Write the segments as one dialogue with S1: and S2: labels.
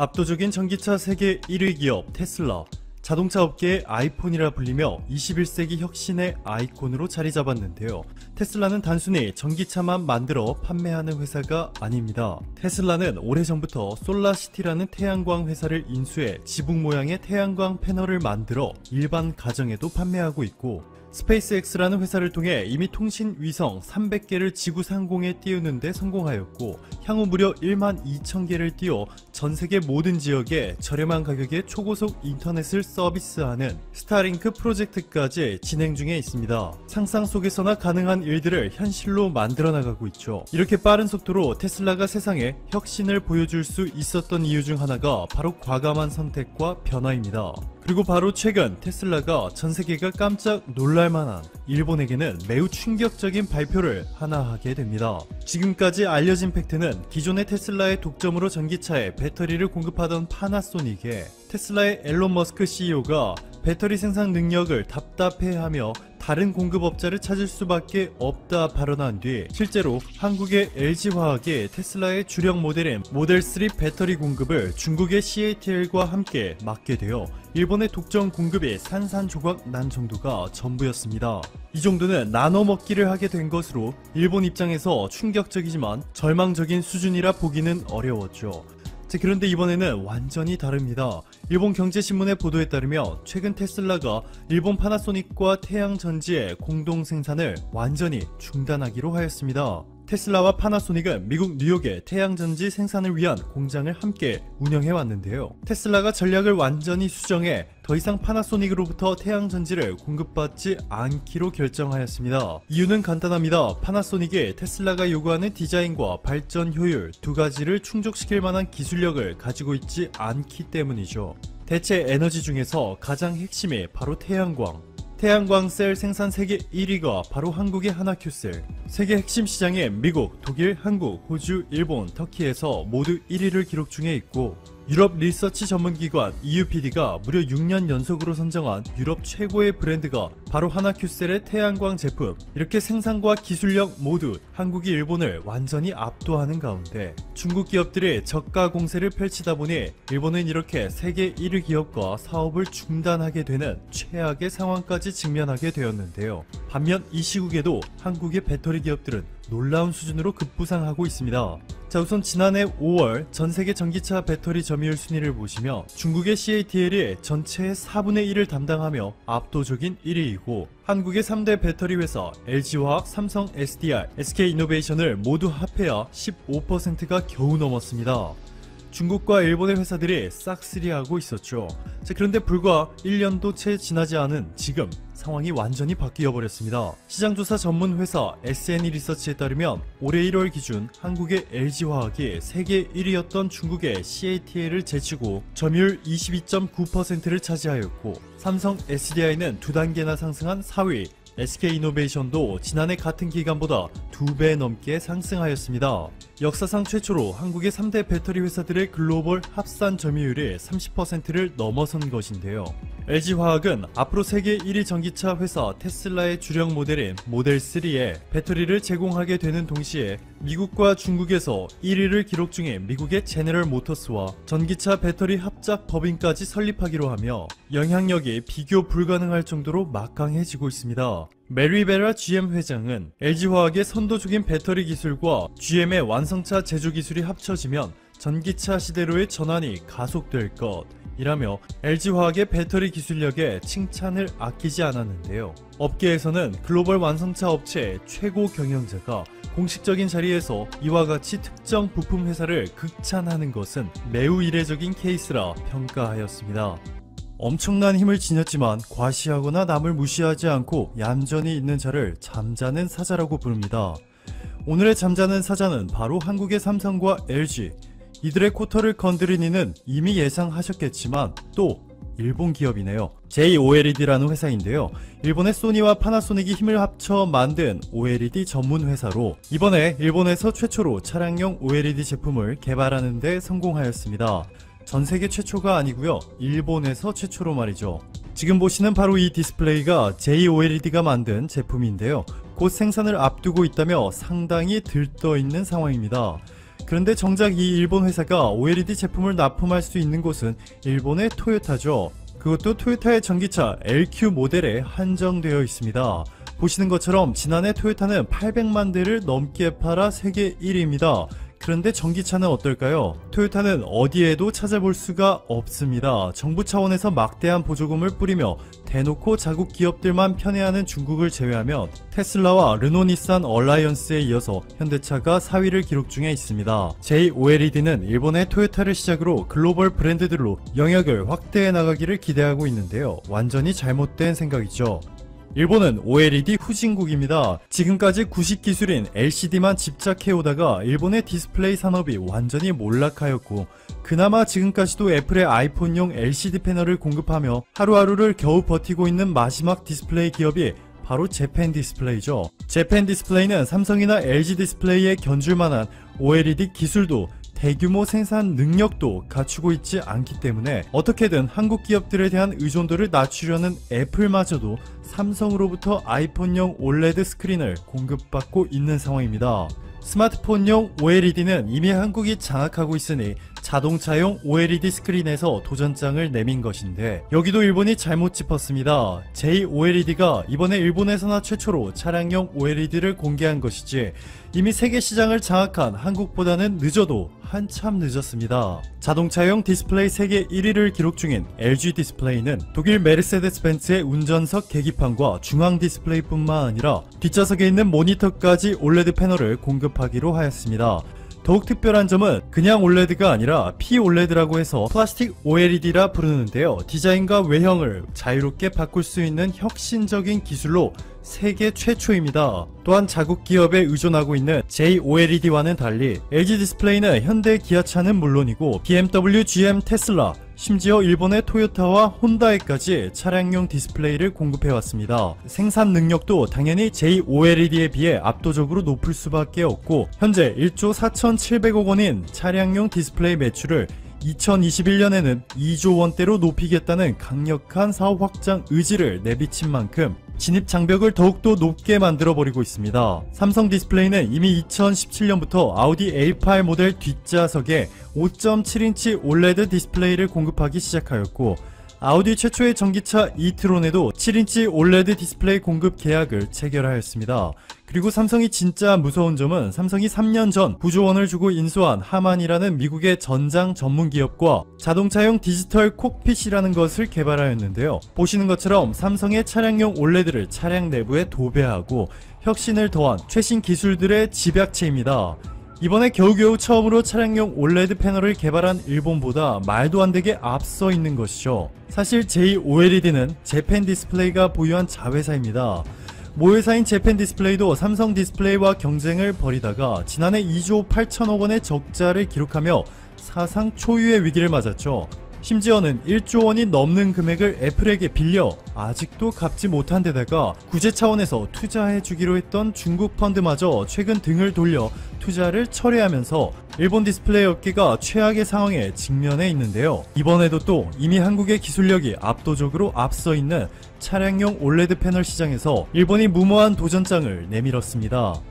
S1: 압도적인 전기차 세계 1위 기업 테슬라, 자동차 업계의 아이폰이라 불리며 21세기 혁신의 아이콘으로 자리 잡았는데요. 테슬라는 단순히 전기차만 만들어 판매하는 회사가 아닙니다. 테슬라는 오래전부터 솔라시티라는 태양광 회사를 인수해 지붕 모양의 태양광 패널을 만들어 일반 가정에도 판매하고 있고, 스페이스X라는 회사를 통해 이미 통신 위성 300개를 지구 상공에 띄우는 데 성공하였고, 향후 무려 1만 2천 개를 띄워 전세계 모든 지역에 저렴한 가격에 초고속 인터넷을 서비스하는 스타링크 프로젝트까지 진행 중에 있습니다. 상상 속에서나 가능한 일들을 현실로 만들어 나가고 있죠. 이렇게 빠른 속도로 테슬라가 세상에 혁신을 보여줄 수 있었던 이유 중 하나가 바로 과감한 선택과 변화입니다. 그리고 바로 최근 테슬라가 전세계가 깜짝 놀랄만한 일본에게는 매우 충격적인 발표를 하나 하게 됩니다. 지금까지 알려진 팩트는 기존의 테슬라의 독점으로 전기차에 배터리를 공급하던 파나소닉에 테슬라의 앨런 머스크 CEO가 배터리 생산 능력을 답답해하며 다른 공급업자를 찾을 수밖에 없다 발언한 뒤 실제로 한국의 LG화학이 테슬라의 주력 모델인 모델3 배터리 공급을 중국의 CATL과 함께 맡게 되어 일본의 독점 공급이 산산조각 난 정도가 전부였습니다. 이 정도는 나눠 먹기를 하게 된 것으로 일본 입장에서 충격적이지만 절망적인 수준이라 보기는 어려웠죠. 그런데 이번에는 완전히 다릅니다. 일본 경제신문의 보도에 따르면 최근 테슬라가 일본 파나소닉과 태양전지의 공동 생산을 완전히 중단하기로 하였습니다. 테슬라와 파나소닉은 미국 뉴욕의 태양전지 생산을 위한 공장을 함께 운영해왔는데요. 테슬라가 전략을 완전히 수정해 더 이상 파나소닉으로부터 태양전지를 공급받지 않기로 결정하였습니다. 이유는 간단합니다. 파나소닉이 테슬라가 요구하는 디자인과 발전 효율 두 가지를 충족시킬 만한 기술력을 가지고 있지 않기 때문이죠. 대체 에너지 중에서 가장 핵심이 바로 태양광 셀 생산 세계 1위가 바로 한국의 하나큐셀. 세계 핵심 시장인 미국, 독일, 한국, 호주, 일본, 터키에서 모두 1위를 기록 중에 있고, 유럽 리서치 전문기관 EUPD가 무려 6년 연속으로 선정한 유럽 최고의 브랜드가 바로 하나큐셀의 태양광 제품. 이렇게 생산과 기술력 모두 한국이 일본을 완전히 압도하는 가운데 중국 기업들이 저가 공세를 펼치다 보니 일본은 이렇게 세계 1위 기업과 사업을 중단하게 되는 최악의 상황까지 직면하게 되었는데요. 반면 이 시국에도 한국의 배터리 기업들은 놀라운 수준으로 급부상하고 있습니다. 자, 우선 지난해 5월 전세계 전기차 배터리 점유율 순위를 보시면 중국의 CATL이 전체의 4분의 1을 담당하며 압도적인 1위이고, 한국의 3대 배터리 회사 LG화학, 삼성 SDI, SK이노베이션을 모두 합해야 15%가 겨우 넘었습니다. 중국과 일본의 회사들이 싹쓸이하고 있었죠. 자, 그런데 불과 1년도 채 지나지 않은 지금 상황이 완전히 바뀌어 버렸습니다. 시장조사 전문 회사 SNE 리서치에 따르면 올해 1월 기준 한국의 LG화학이 세계 1위였던 중국의 CATL을 제치고 점유율 22.9%를 차지하였고, 삼성 SDI는 2단계나 상승한 4위, SK이노베이션도 지난해 같은 기간보다 2배 넘게 상승하였습니다. 역사상 최초로 한국의 3대 배터리 회사들의 글로벌 합산 점유율이 30%를 넘어선 것인데요. LG화학은 앞으로 세계 1위 전기차 회사 테슬라의 주력 모델인 모델3에 배터리를 제공하게 되는 동시에 미국과 중국에서 1위를 기록 중인 미국의 제너럴 모터스와 전기차 배터리 합작 법인까지 설립하기로 하며 영향력이 비교 불가능할 정도로 막강해지고 있습니다. 메리 베라 GM 회장은 LG화학의 선도적인 배터리 기술과 GM의 완성차 제조 기술이 합쳐지면 전기차 시대로의 전환이 가속될 것이라며 LG화학의 배터리 기술력에 칭찬을 아끼지 않았는데요. 업계에서는 글로벌 완성차 업체의 최고 경영자가 공식적인 자리에서 이와 같이 특정 부품 회사를 극찬하는 것은 매우 이례적인 케이스라 평가하였습니다. 엄청난 힘을 지녔지만 과시하거나 남을 무시하지 않고 얌전히 있는 자를 잠자는 사자라고 부릅니다. 오늘의 잠자는 사자는 바로 한국의 삼성과 LG, 이들의 쿼터를 건드린 이는 이미 예상하셨겠지만 또 일본 기업이네요. JOLED라는 회사인데요. 일본의 소니와 파나소닉이 힘을 합쳐 만든 OLED 전문 회사로 이번에 일본에서 최초로 차량용 OLED 제품을 개발하는 데 성공하였습니다. 전세계 최초가 아니고요, 일본에서 최초로 말이죠. 지금 보시는 바로 이 디스플레이가 JOLED가 만든 제품인데요. 곧 생산을 앞두고 있다며 상당히 들떠있는 상황입니다. 그런데 정작 이 일본 회사가 OLED 제품을 납품할 수 있는 곳은 일본의 토요타죠. 그것도 토요타의 전기차 LQ 모델에 한정되어 있습니다. 보시는 것처럼 지난해 토요타는 800만 대를 넘게 팔아 세계 1위입니다. 그런데 전기차는 어떨까요? 토요타는 어디에도 찾아볼 수가 없습니다. 정부 차원에서 막대한 보조금을 뿌리며 대놓고 자국 기업들만 편애하는 중국을 제외하면 테슬라와 르노 닛산 얼라이언스에 이어서 현대차가 4위를 기록 중에 있습니다. JOLED는 일본의 토요타를 시작으로 글로벌 브랜드들로 영역을 확대해 나가기를 기대하고 있는데요. 완전히 잘못된 생각이죠. 일본은 OLED 후진국입니다. 지금까지 구식 기술인 LCD만 집착해오다가 일본의 디스플레이 산업이 완전히 몰락하였고 그나마 지금까지도 애플의 아이폰용 LCD 패널을 공급하며 하루하루를 겨우 버티고 있는 마지막 디스플레이 기업이 바로 재팬 디스플레이죠. 재팬 디스플레이는 삼성이나 LG 디스플레이에 견줄만한 OLED 기술도 대규모 생산 능력도 갖추고 있지 않기 때문에 어떻게든 한국 기업들에 대한 의존도를 낮추려는 애플마저도 삼성으로부터 아이폰용 OLED 스크린을 공급받고 있는 상황입니다. 스마트폰용 OLED는 이미 한국이 장악하고 있으니 자동차용 OLED 스크린에서 도전장을 내민 것인데 여기도 일본이 잘못 짚었습니다. JOLED가 이번에 일본에서나 최초로 차량용 OLED를 공개한 것이지 이미 세계 시장을 장악한 한국보다는 늦어도 한참 늦었습니다. 자동차용 디스플레이 세계 1위를 기록 중인 LG 디스플레이는 독일 메르세데스 벤츠의 운전석 계기판과 중앙 디스플레이뿐만 아니라 뒷좌석에 있는 모니터까지 OLED 패널을 공급하기로 하였습니다. 더욱 특별한 점은 그냥 OLED가 아니라 POLED라고 해서 플라스틱 OLED라 부르는데요. 디자인과 외형을 자유롭게 바꿀 수 있는 혁신적인 기술로 세계 최초입니다. 또한 자국 기업에 의존하고 있는 JOLED와는 달리 LG 디스플레이는 현대 기아차는 물론이고 BMW, GM, 테슬라, 심지어 일본의 토요타와 혼다에까지 차량용 디스플레이를 공급해왔습니다. 생산 능력도 당연히 JOLED에 비해 압도적으로 높을 수밖에 없고 현재 1조 4,700억 원인 차량용 디스플레이 매출을 2021년에는 2조 원대로 높이겠다는 강력한 사업 확장 의지를 내비친 만큼 진입 장벽을 더욱더 높게 만들어버리고 있습니다. 삼성 디스플레이는 이미 2017년부터 아우디 A8 모델 뒷좌석에 5.7인치 OLED 디스플레이를 공급하기 시작하였고 아우디 최초의 전기차 이트론에도 7인치 OLED 디스플레이 공급 계약을 체결하였습니다. 그리고 삼성이 진짜 무서운 점은 삼성이 3년 전 9조 원을 주고 인수한 하만이라는 미국의 전장 전문 기업과 자동차용 디지털 콕핏이라는 것을 개발하였는데요. 보시는 것처럼 삼성의 차량용 OLED를 차량 내부에 도배하고 혁신을 더한 최신 기술들의 집약체입니다. 이번에 겨우겨우 처음으로 차량용 OLED 패널을 개발한 일본보다 말도 안 되게 앞서 있는 것이죠. 사실 JOLED는 재팬 디스플레이가 보유한 자회사입니다. 모회사인 재팬 디스플레이도 삼성 디스플레이와 경쟁을 벌이다가 지난해 2조 8천억 원의 적자를 기록하며 사상 초유의 위기를 맞았죠. 심지어는 1조 원이 넘는 금액을 애플에게 빌려 아직도 갚지 못한 데다가 구제 차원에서 투자해주기로 했던 중국 펀드마저 최근 등을 돌려 투자를 철회하면서 일본 디스플레이 업계가 최악의 상황에 직면해 있는데요. 이번에도 또 이미 한국의 기술력이 압도적으로 앞서 있는 차량용 OLED 패널 시장에서 일본이 무모한 도전장을 내밀었습니다.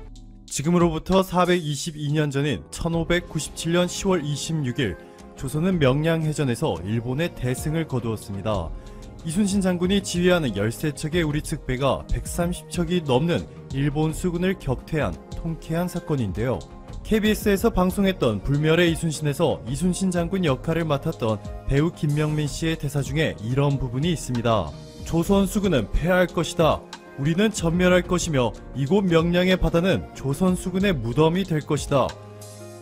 S1: 지금으로부터 422년 전인 1597년 10월 26일 조선은 명량해전에서 일본의 대승을 거두었습니다. 이순신 장군이 지휘하는 13척의 우리 측 배가 130척이 넘는 일본 수군을 격퇴한 통쾌한 사건인데요. KBS에서 방송했던 불멸의 이순신에서 이순신 장군 역할을 맡았던 배우 김명민 씨의 대사 중에 이런 부분이 있습니다. 조선 수군은 패할 것이다. 우리는 전멸할 것이며 이곳 명량의 바다는 조선 수군의 무덤이 될 것이다.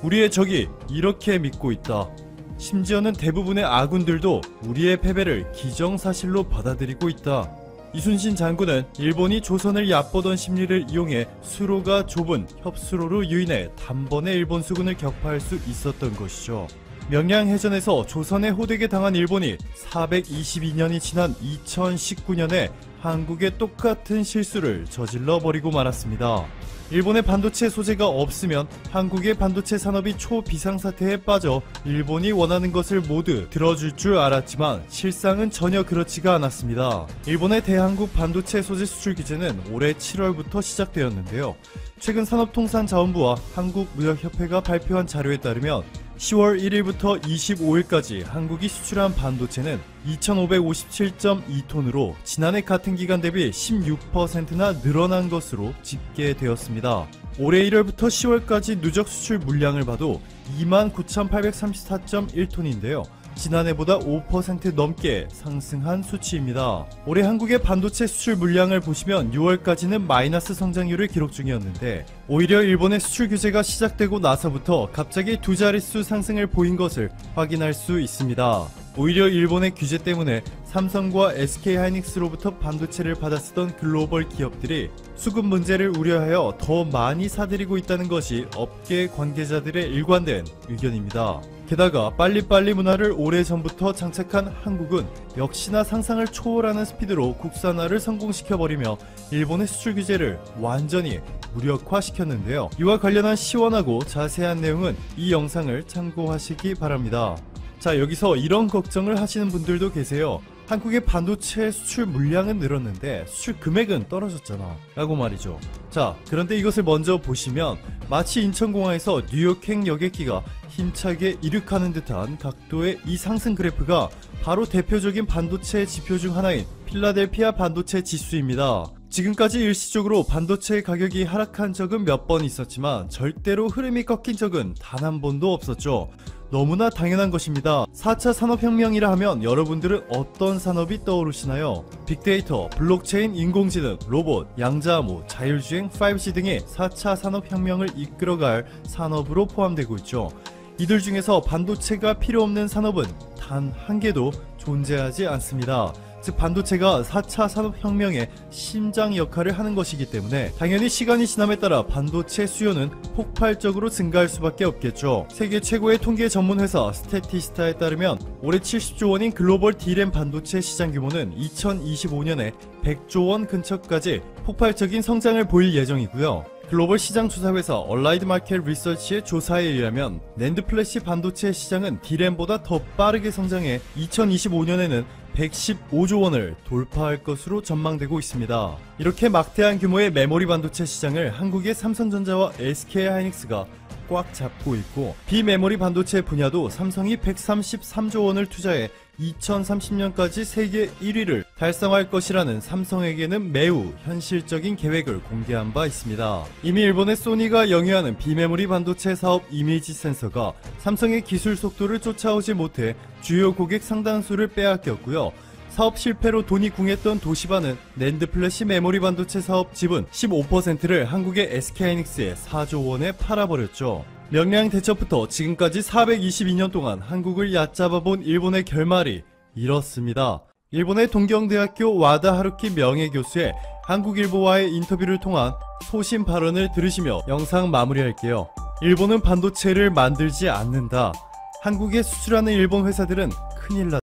S1: 우리의 적이 이렇게 믿고 있다. 심지어는 대부분의 아군들도 우리의 패배를 기정사실로 받아들이고 있다. 이순신 장군은 일본이 조선을 얕보던 심리를 이용해 수로가 좁은 협수로로 유인해 단번에 일본 수군을 격파할 수 있었던 것이죠. 명량해전에서 조선에 호되게 당한 일본이 422년이 지난 2019년에 한국의 똑같은 실수를 저질러 버리고 말았습니다. 일본의 반도체 소재가 없으면 한국의 반도체 산업이 초비상사태에 빠져 일본이 원하는 것을 모두 들어줄 줄 알았지만 실상은 전혀 그렇지가 않았습니다. 일본의 대한국 반도체 소재 수출 규제는 올해 7월부터 시작되었는데요. 최근 산업통상자원부와 한국무역협회가 발표한 자료에 따르면 10월 1일부터 25일까지 한국이 수출한 반도체는 2557.2톤으로 지난해 같은 기간 대비 16%나 늘어난 것으로 집계되었습니다. 올해 1월부터 10월까지 누적 수출 물량을 봐도 29,834.1톤인데요. 지난해보다 5% 넘게 상승한 수치입니다. 올해 한국의 반도체 수출 물량을 보시면 6월까지는 마이너스 성장률을 기록 중이었는데 오히려 일본의 수출 규제가 시작되고 나서부터 갑자기 두 자릿수 상승을 보인 것을 확인할 수 있습니다. 오히려 일본의 규제 때문에 삼성과 SK하이닉스로부터 반도체를 받아쓰던 글로벌 기업들이 수급 문제를 우려하여 더 많이 사들이고 있다는 것이 업계 관계자들의 일관된 의견입니다. 게다가 빨리빨리 문화를 오래전부터 장착한 한국은 역시나 상상을 초월하는 스피드로 국산화를 성공시켜버리며 일본의 수출 규제를 완전히 무력화시켰는데요. 이와 관련한 시원하고 자세한 내용은 이 영상을 참고하시기 바랍니다. 자, 여기서 이런 걱정을 하시는 분들도 계세요. 한국의 반도체 수출 물량은 늘었는데 수출 금액은 떨어졌잖아 라고 말이죠. 자, 그런데 이것을 먼저 보시면 마치 인천공항에서 뉴욕행 여객기가 힘차게 이륙하는 듯한 각도의 이 상승 그래프가 바로 대표적인 반도체 지표 중 하나인 필라델피아 반도체 지수입니다. 지금까지 일시적으로 반도체 가격이 하락한 적은 몇 번 있었지만 절대로 흐름이 꺾인 적은 단 한 번도 없었죠. 너무나 당연한 것입니다. 4차 산업혁명이라 하면 여러분들은 어떤 산업이 떠오르시나요? 빅데이터, 블록체인, 인공지능, 로봇, 양자암호, 자율주행, 5G 등의 4차 산업혁명을 이끌어갈 산업으로 포함되고 있죠. 이들 중에서 반도체가 필요 없는 산업은 단 한 개도 존재하지 않습니다. 즉 반도체가 4차 산업혁명의 심장 역할을 하는 것이기 때문에 당연히 시간이 지남에 따라 반도체 수요는 폭발적으로 증가할 수밖에 없겠죠. 세계 최고의 통계 전문 회사 스태티스타에 따르면 올해 70조 원인 글로벌 D램 반도체 시장 규모는 2025년에 100조 원 근처까지 폭발적인 성장을 보일 예정이고요. 글로벌 시장 조사회사 얼라이드 마켓 리서치의 조사에 의하면 낸드 플래시 반도체 시장은 D램보다 더 빠르게 성장해 2025년에는 115조 원을 돌파할 것으로 전망되고 있습니다. 이렇게 막대한 규모의 메모리 반도체 시장을 한국의 삼성전자와 SK하이닉스가 꽉 잡고 있고 비메모리 반도체 분야도 삼성이 133조 원을 투자해 2030년까지 세계 1위를 달성할 것이라는 삼성에게는 매우 현실적인 계획을 공개한 바 있습니다. 이미 일본의 소니가 영위하는 비메모리 반도체 사업 이미지 센서가 삼성의 기술 속도를 쫓아오지 못해 주요 고객 상당수를 빼앗겼고요. 사업 실패로 돈이 궁했던 도시바는 낸드 플래시 메모리 반도체 사업 지분 15%를 한국의 SK하이닉스에 4조 원에 팔아버렸죠. 명량 대첩부터 지금까지 422년 동안 한국을 얕잡아본 일본의 결말이 이렇습니다. 일본의 동경대학교 와다 하루키 명예교수의 한국일보와의 인터뷰를 통한 소신 발언을 들으시며 영상 마무리할게요. 일본은 반도체를 만들지 않는다. 한국에 수출하는 일본 회사들은 큰일 났다.